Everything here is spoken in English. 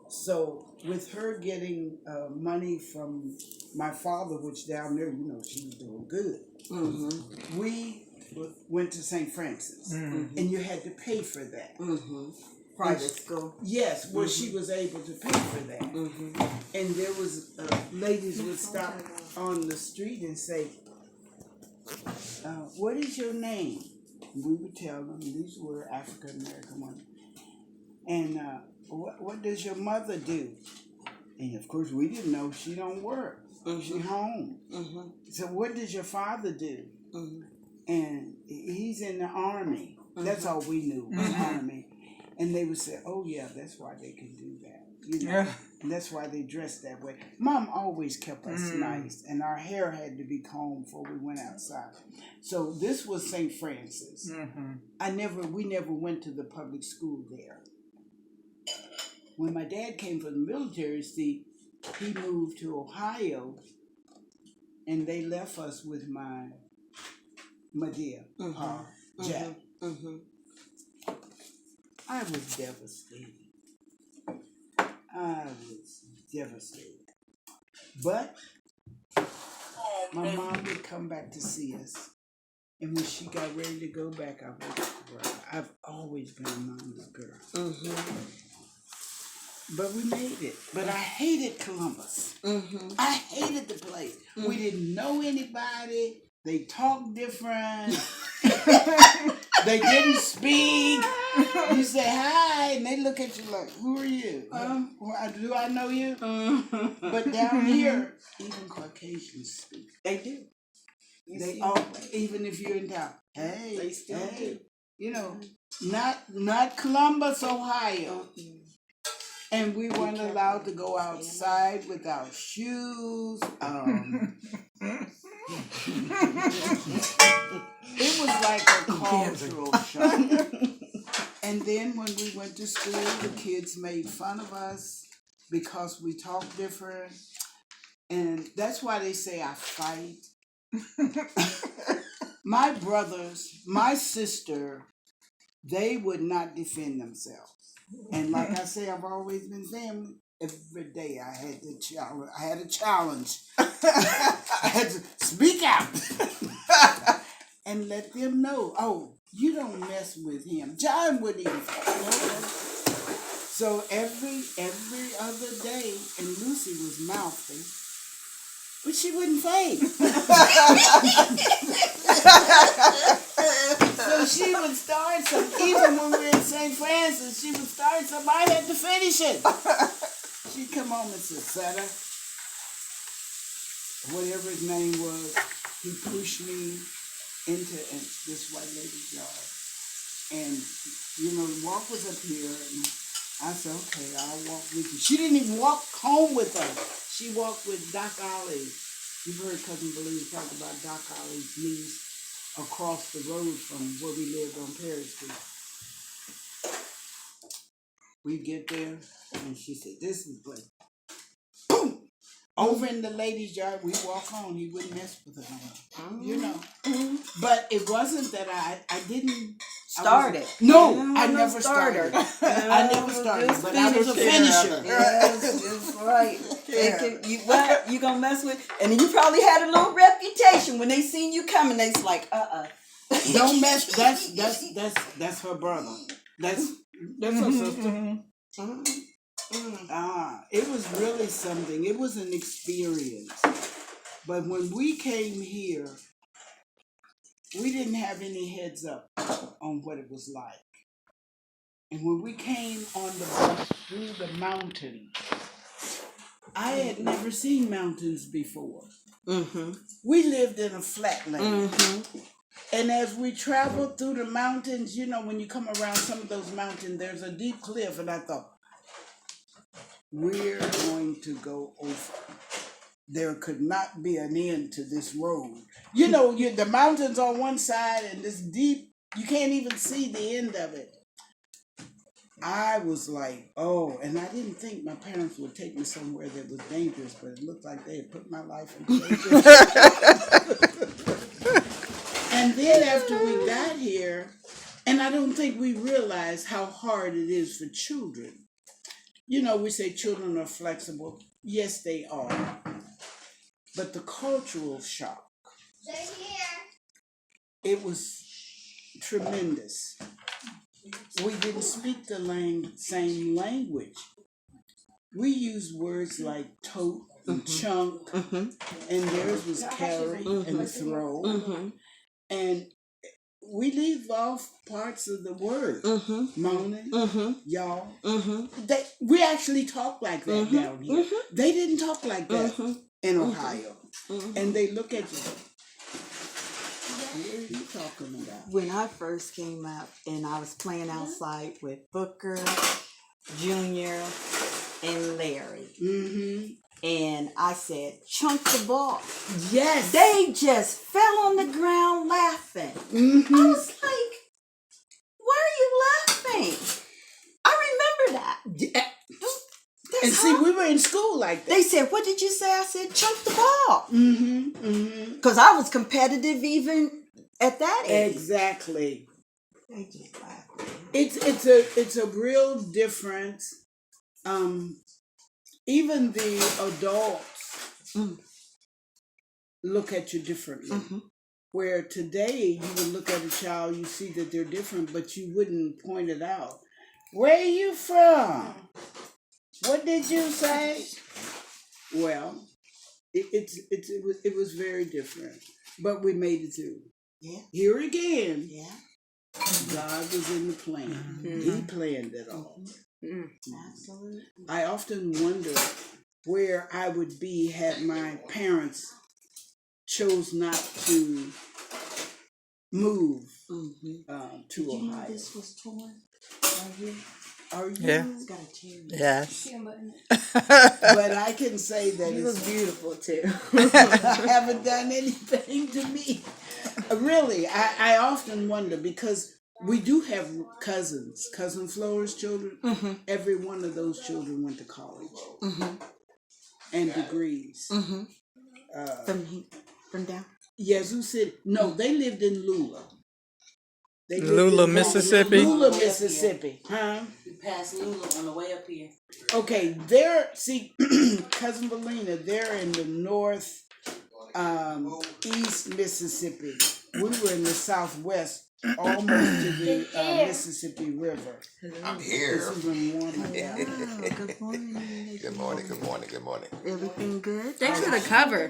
So with her getting money from my father, which down there, she was doing good. Mm-hmm. We went to St. Francis, and you had to pay for that. Mm-hmm. Private school. Yes, well, she was able to pay for that. And there was ladies would stop on the street and say, "What is your name?" We would tell them these were African American women. And what does your mother do? And of course, we didn't know. She don't work. She home. So what does your father do? And he's in the army. That's all we knew, army. And they would say, "Oh yeah, that's why they can do that." And that's why they dressed that way. Mom always kept us nice, and our hair had to be combed before we went outside. So this was St. Francis. We never went to the public school there. When my dad came from the military, he moved to Ohio, and they left us with my dear, Jack. I was devastated. But my mom would come back to see us. And when she got ready to go back, I went to her. I've always been a mama's girl. But we made it. But I hated Columbus. I hated the place. We didn't know anybody. They talked different. They didn't speak. You say hi, and they look at you like, "Who are you? Do I know you?" But down here, even Caucasians speak. They do. They all, even if you're in town, hey, They still do. Not Columbus, Ohio. And we weren't allowed to go outside without shoes. It was like a cultural shock. And then when we went to school, the kids made fun of us because we talked different. And that's why they say I fight. My brothers, my sister, they would not defend themselves. And like I say, I've always been family. Every day I had a challenge. I had to speak out and let them know, "Oh, you don't mess with him." John wouldn't even fight. So every other day, and Lucy was mouthy, but she wouldn't fight. So she would start something. Even when we were in St. Francis, she would start something. I had to finish it. She'd come home and say, "Sutter," whatever his name was, he pushed me into this white lady's yard. And, the walk was up here, and I said, "Okay, I'll walk with you." She didn't even walk home with us. She walked with Doc Ollie. You've heard Cousin Believe talk about Doc Ollie's niece across the road from where we lived on Perry Street. We get there, and she said, "This is good." Boom! Over in the ladies' yard, we walk on. He wouldn't mess with her. But it wasn't that I didn't start it. No, I never started. I never started, but I was a finisher. Yes, that's right. Yeah. You gonna mess with? And then you probably had a little reputation when they seen you coming. They's like, don't mess. That's her brother. That's her sister. It was really something. It was an experience. But when we came here, we didn't have any heads up on what it was like. And when we came on the bus through the mountains, I had never seen mountains before. We lived in a flatland. And as we traveled through the mountains, when you come around some of those mountains, there's a deep cliff. And I thought, we're going to go over. There could not be an end to this road. The mountains on one side and this deep, you can't even see the end of it. I was like, oh, and I didn't think my parents would take me somewhere that was dangerous, but it looked like they had put my life in danger. And then after we got here, and I don't think we realized how hard it is for children. you know, we say children are flexible. Yes, they are. But the cultural shock, it was tremendous. We didn't speak the same language. We used words like tote and chunk, and theirs was carry and throw. And we leave off parts of the word. Moaning, y'all. We actually talk like that down here. They didn't talk like that in Ohio. And they look at you. What are you talking about? When I first came up and I was playing outside with Booker, Junior, and Larry. And I said, chunk the ball. Yes. They just fell on the ground laughing. I was like, why are you laughing? I remember that. And see, we were in school like that. They said, what did you say? I said, chunk the ball. Because I was competitive even at that age. Exactly. They just laughed. It's a real difference. Even the adults look at you differently. Where today you would look at a child, you see that they're different, but you wouldn't point it out. Where are you from? What did you say? Well, it was very different, but we made it through. Yeah. Here again. Yeah. God was in the plan. He planned it all. Absolutely. I often wonder where I would be had my parents chose not to move to Ohio. Did you know this was torn right here? Are you? Yeah. It's got a tear. Yes. But I can say that He was beautiful too. I haven't done anything to me. Really, I often wonder because we do have cousins, Cousin Flora's children. Every one of those children went to college and degrees. From down? Yazoo City. No, they lived in Lula. Lula, Mississippi. Lula, Mississippi. Huh? We passed Lula on the way up here. Okay, Cousin Belina, they're in the north east Mississippi. We were in the southwest, almost to the Mississippi River. I'm here. It's even warmer. Good morning. Good morning, good morning, good morning. Everything good? Thanks for the cover.